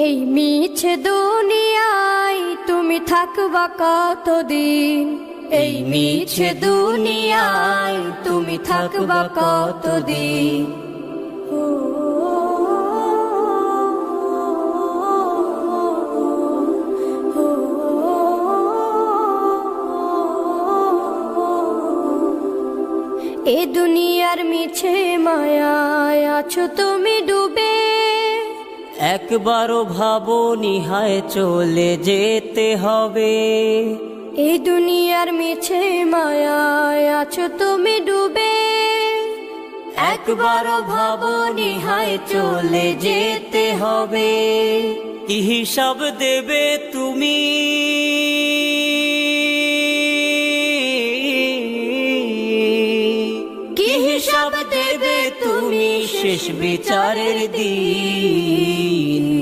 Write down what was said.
এই মিছে দুনিয়ায় তুমি থাকবা কতদিন, এই মিছে দুনিয়ায় তুমি থাকবা কতদিন। এ দুনিয়ার মিছে মায়ায় আছো তুমি ডুবে, একবারও ভাবো নিহায় চলে যেতে হবে। এই দুনিয়ার মিছে মায়ায় আছো তুমি ডুবে, একবারও ভাবো নিহায় চলে যেতে হবে। কি হিসাব দেবে তুমি, কি হিসাব দেবে তুমি শেষ বিচারের দিন।